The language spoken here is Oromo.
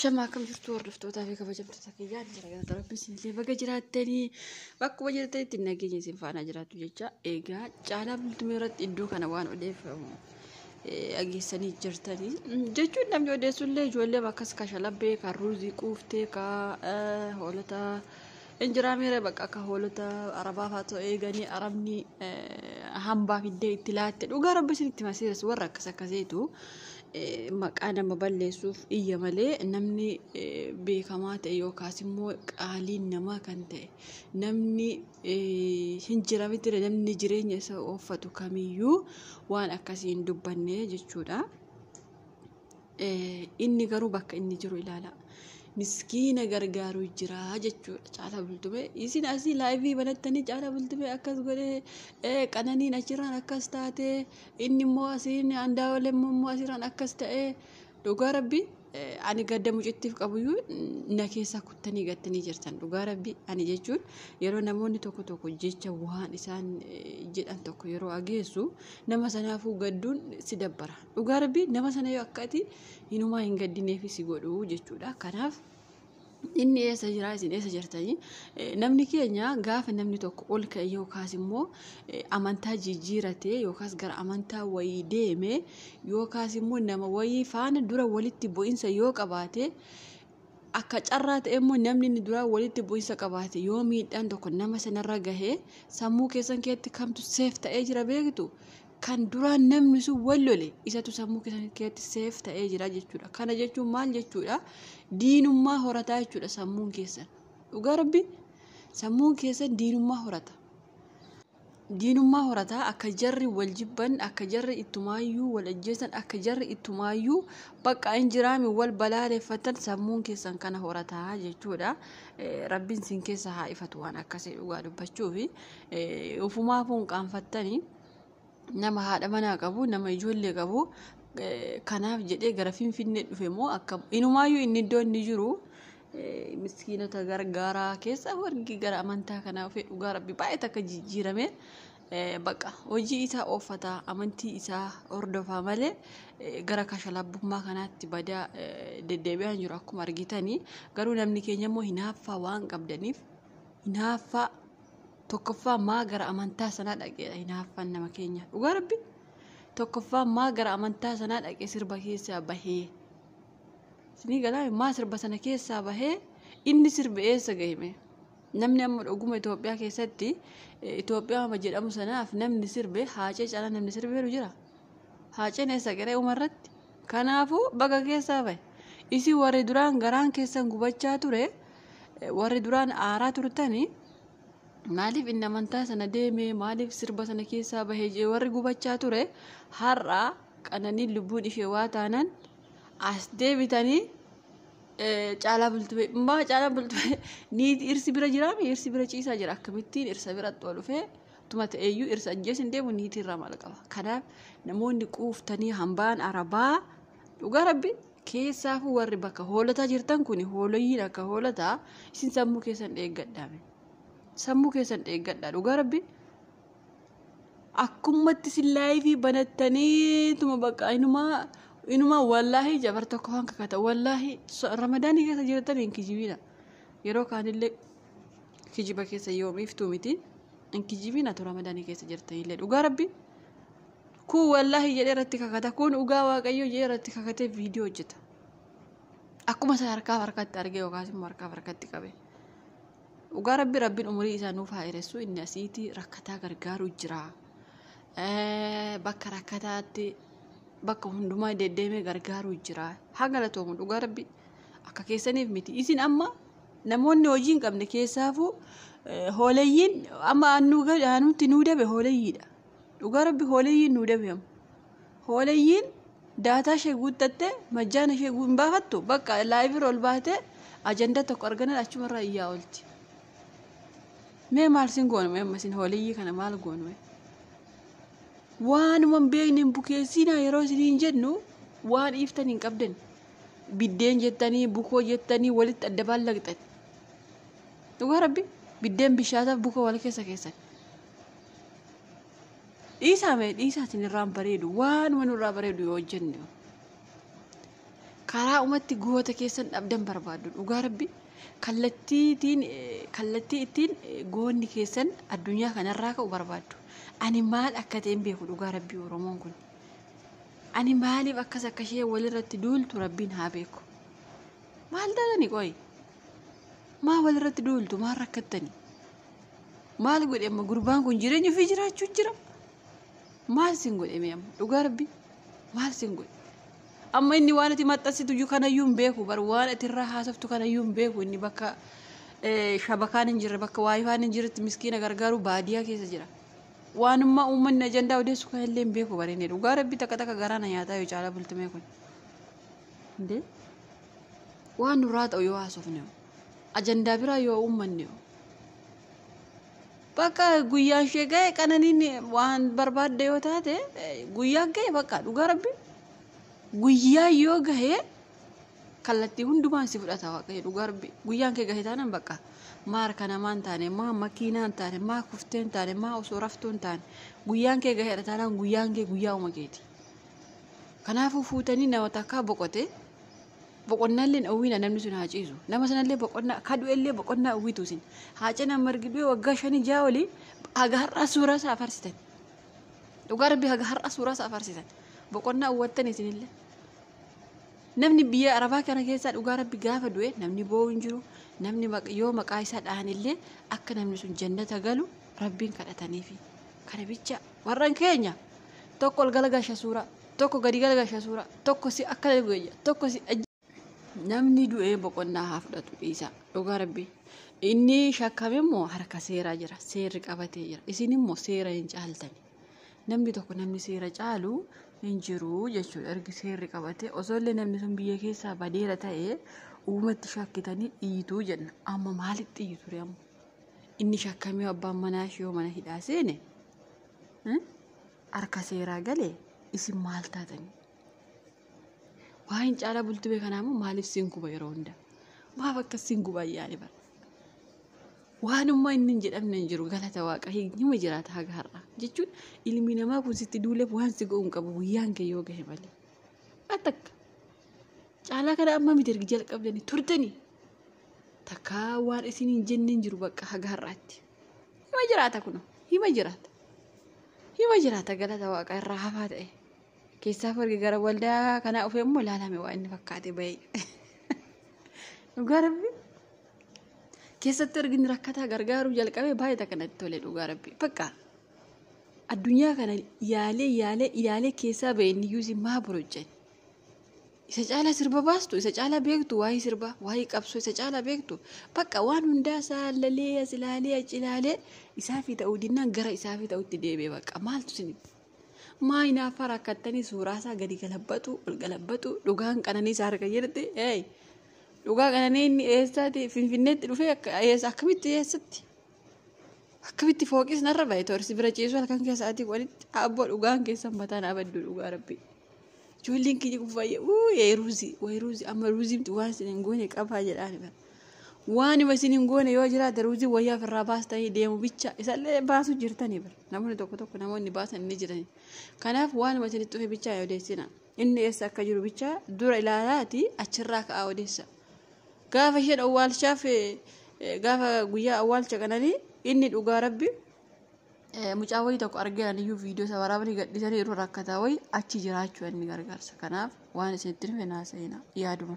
Shama akkam jirtu hordoftoota fi kabajamtoota kiyyaa jira Rabbiin illee baga jiraattanii bakkuma jirtanitti nageenya isin faana jiraattu jecha egaa caalaa bultumee irratti iddoo kana waan odeeffamu dhageessanii jirtanii jechuun namni odeessullee ijoollee bakkas kashalabbee kan ruuzii quuftee ka hoolota injiraa meera bakka akka hoolota arabaa fa'aa ta'e eeganii arabni hambaa fiddee itti laatte dhugaa Rabbiin itti masiiras warra akkas akkasiitu. Maqaa nama balleessuuf iyya malee namni beekamaa ta'e yookaas immoo qaaliin namaa kan ta'e namni hin jiramitti namni jireenya isa uffatu kamiyyuu waan akkasii hin dubbanne jechuudha. Inni garuu bakka inni jiru ilaala. Miskiina gargaaruu jira jechuudha. Caalaa bultumee isin asii laayivii banattanii caalaa bultumee akkas godhee qananiin achirraan akkas taate inni immoo asiin handaawolee immoo asirraan akkas ta'e dhugaa Rabbi ani gadda mucittiif qabuyyuu na keessa kuttanii gattanii jirtan dhugaa Rabbi ani jechuun yeroo namoonni tokko jecha waan isaan jedhan tokko yeroo ageessu nama sanaafuu gadduun si dabbara dhugaa Rabbi nama sana yoo akkati hinumaa hin gaddineefi si godhu jechuudha. Kanaaf inni eessa jira isin eessa jirtanii namni keenya gaafa namni tokko ol ka'e yookaas immoo amantaa jijjiirate yookaas gara amantaa wayii deeme yookaas immoo nama wayii faana dura walitti bu'insa yoo qabaate akka carraa ta'e immoo namni inni dura walitti bu'insa qabaate yoo miidhaan tokko nama sanarra gahee sammuu keessan keessatti kamtu seef ta'ee jira beektu kan duraan namni sun wallole isatu sammuu keessatti seef ta'ee jira jechuudha. Kana jechuun maal jechuudha? Diinummaa horataa jechuudha sammuun keessan. Dhugaa Rabbi sammuun keessan diinummaa horata. Diinummaa horataa akka jarri wal jibban akka jarri ittumaayyuu wal ajjeesan akka jarri ittumaayyuu bakka hin jiraami wal balaaleffatan sammuun keessan kana horataa jechuudha. Rabbiin sin keessa haa ifatu waan akkasii dhugaa dubbachuufi ufumaafuu qaanfattanii nama haadha manaa qabu nama ijoollee qabu kanaaf jedhee gara Finfinnee dhufe moo akka inumaayyuu inni iddoo inni jiru miskiinota gargaaraa keessa wargi gara amantaa kanaa dhufee dhugaa Rabbi baay'ee akka jijjiirame bakka hojii isaa ooffataa amantii isaa hordofaa malee gara kashalabbummaa kanaatti badaa deddeebi'aa jiru akkuma argitanii garuu namni keenya immoo hinaaffaa waan qabdaniif hinaaffaa tokkoffaa maa gara amantaa sanaa dhaqee hinaaffaan nama keenya dhugaa Rabbi tokkoffaa maa gara amantaa sanaa dhaqee sirba keessaa bahee sinii galaa maa sirba sana keessaa bahee inni sirba eessa gahime namni amma dhuguma Itoophiyaa keessatti Itoophiyaa ma jedhamu sanaaf namni sirbe haacee caalaa namni sirbeeru jira haaceen eessa garee umarratti kanaafuu baga keessaa bahe isi warri duraan garaan keessan gubachaa ture warri duraan aaraa turtanii maaliif inni amantaa sana deeme maaliif sirba sana keessaa bahee warri gubachaa ture har'a qananii lubbuun ishee waa taanan as deebitanii caalaa bultumee niiti irsi bira jiraame irsi bira ciisaa jira akkamittiin irsa biratti ol dhufee tuma ta'eeyyuu irsa ajjeesin deemu niitii irraa maal qaba. Kanaaf namoonni quuftanii hambaan arabaa dhugaa Rabbi keessaafuu warri bakka hoolotaa jirtan kun hooloyyiin akka hoolotaa isin sammuu keessan eeggadhaame. Sammuu keessan eeggadhaa dhugaa Rabbi akkumatti sillaayii banattanii tuma bakka inumaa wallaahi jabar tokko waan kakata wallaahi ramadaanii keessa jirtan hin kijibiina yeroo kaanillee kijiba keessa yoomiiftuu miti hin kijibiina tu ramadaanii keessa jirtanillee dhugaa Rabbi kun wallaahi jedhee irratti kakata kun dhugaa Waaqayyoo jedhee irratti kakatee viidiyoo hojjeta akkuma isa harkatti argee yookaas immoo harkatti qabe. Dhugaa Rabbiin umurii isaa nuuf haa dheeressu inni asiitii rakkataa gargaaru jira. Bakka rakkataatti bakka hundumaa deddeemee gargaaru jira. Haa galatoomu dhugaa Rabbi akka keessaniif miti. Isin amma namoonni hojii hin qabne keessaafuu hoolayyiin amma nuti nuu dabe hoolayyiidha. Dhugaa Rabbi hoolayyiin nuu dabe amma. Hoolayyiin daataa ishee guuttattee majjaana ishee hin baafattu bakka laayivii ol baatee ajandaa tokko arganan achumarraa iyyaa oolti. Mee maal sin gooname amma sin hoolayyi kana maal gooname waanuma beekne bukeessina yeroo isiniin jennu waan iftan hin qabdan biddeen jettanii bukoo jettanii walitti adda baallaqxan dhugaa Rabbi biddeen bishaataaf bukoo wal keessa keessan dhiisaa isin irraan bareedu waanuma nurraa bareedu yoo hojjenne karaa umatti goota keessan dhabdan barbaaddu dhugaa rabbi kallattii ittiin goonni keessan addunyaa kanarraa ka'u barbaaddu. Ani maal akka ta'een beeku dhugaa rabbi Oromoon kun. Ani maaliif akkas akka ishee walirratti duultu rabbiin haa beeku. Maal taatani qoy? Maa walirratti duultu maal rakkattani? Maal godhe amma gurbaan kun jireenya ofii jiraachuu jira? Maal sin godhe mee amma dhugaa rabbi? Maal sin godhe? Amma inni waan ati maxxansitu iyyuu kanayyuu hin beeku bar waan ati irraa haasoftu kanayyuu hin beeku inni bakka shabakaan hin jirre bakka waayifaan hin jirretti miskiina gargaaru baadiyaa keessa jira. Waanummaa uummanni ajandaa odeessu kan illee hin beeku bareenye dhugaa rabbi takka garaana nyaataa yoo caalaa bultumee kun. Indee waan nurraa ta'u yoo haasofne ajandaa biraa yoo uummanne bakka guyyaan ishee ga'e qananiin waan barbaadde yoo taate guyyaa ga'e bakka dhugaa rabbi. Guyyaa yoo gahe kallattii hundumaan si fudhata waaqayyo dhugaa rabbi guyyaan kee gahe taanaan bakka maar kana maan taane maa makiinaan taane maa kufteen taane maa osoo raftuun taane guyyaan kee gahe taanaan guyyaan kee guyyaa uma keeti. Kanaafuu fuutanii nama takkaa boqonnaallee hawwiina namni sun haa ciisu nama sanallee boqonnaa kadu'ellee boqonnaa hawwitu sin haa cina margiduu waggaa 5 6 olii haga har'a suuraa isaa afarsitan dhugaa rabbi haga har'a suuraa isaa afarsitan boqonnaa hawwattan isinillee. Namni biyya Arabaa kana keessaa dhugaa rabbi gaafa du'e namni boo'u hin jiru namni yoo maqaa isaa dhahanillee akka namni sun jannata galu rabbiin kadhataniifi kana bicha warran keenya tokko ol galagasha suuraa tokko gadi galagasha suuraa tokko si akka goyya tokko si namni du'e boqonnaa haa fudhatu dhiisa dhugaa rabbi. Inni shakkame immoo harka seeraa jira seerri qabatee jira isin immoo seera hin caaltani namni tokko namni seera caalu hin jiru jechuudha ergi seerri qabatee osoollee namni sun biyya keessaa badeera ta'ee uumatti shakkitanii dhiituu jenna amma maalitti dhiitu amma inni shakkamee abbaan manaa yoo mana hidhaa seene harka seeraa galee isin maal taatanii waa hin caalaa bultube kanaamoo maaliif sinkuba yeroo hunda maaf akkas sinkuba ayyaani bara waanummaa inni hin jedhamne hin jiru galata waaqa hima jiraata haga har'a jechuun ilmi namaa kun sitti duuleef waan si ga'uun qabu guyyaan kee yoo gahe malee atakka caalaa kana amma miti ergi jalqabdanii turtanii takkaa waan isin hin jenne hin jiru bakka haga har'aatti hima jiraata kun hima jiraata galata waaqa irraa hafaa ta'e keessaa fargi gara waldaa kanaa dhufee immoo ilaalame waa inni fakkaate bahee dhugaa rabbi keessatti arginu rakkataa gargaaruu jalqabee baay'ee kanatti tole dhugaa rabbi bakka addunyaa kana yaalee keessaa bahee niyyuu si maa borojjan isa caalaa sirba baastu isa caalaa beektu waa'ee sirbaa waa'ee qabsoo isa caalaa beektu bakka waan hundaa saallalee asilaalee acilaalee isaafi ta'uu dinnaan gara isaafi ta'utti deebi'ee bakka maaltu sinitti maa hinaafa rakkattanii suuraa isaa gadi galabbatu ol galabbatu dhugaan qananii isaa harka jedhatti dhugaa qananii inni eessaati finfinneetti dhufee akkamitti fooqis narra bahe torsi bira ciisu halkan keessaatii walitti abboo dhugaan keessan mataan abaddu dhugaa rabbi ijoolleen kiyya kufaayye ruuzii amma ruuziimti waan isin hin goone qabaa jedhaan waan ima isin hin goone yoo jiraate ruuzii wayyaa ofirraa baastanii deemu bicha isallee baasu jirtanii bara namoonni tokko namoonni baasan ni jirani kanaaf waan ima isinitti dhufe bichaa odeessina inni eessa akka jiru bichaa dura ilaalaati achirraa ka'aa odeessa gaafa isheen awwaalchaaf gaafa guyyaa awwaalcha qananii inni dhugaa rabbi mucaa wayii tokko argeeran iyyuu viidiyoo isa waraabanii gadhiisanii yeroo rakkataa wayii achi jiraachuu inni gargaarsa kanaaf waan isinitti dhufe naasa'ina yaaduma.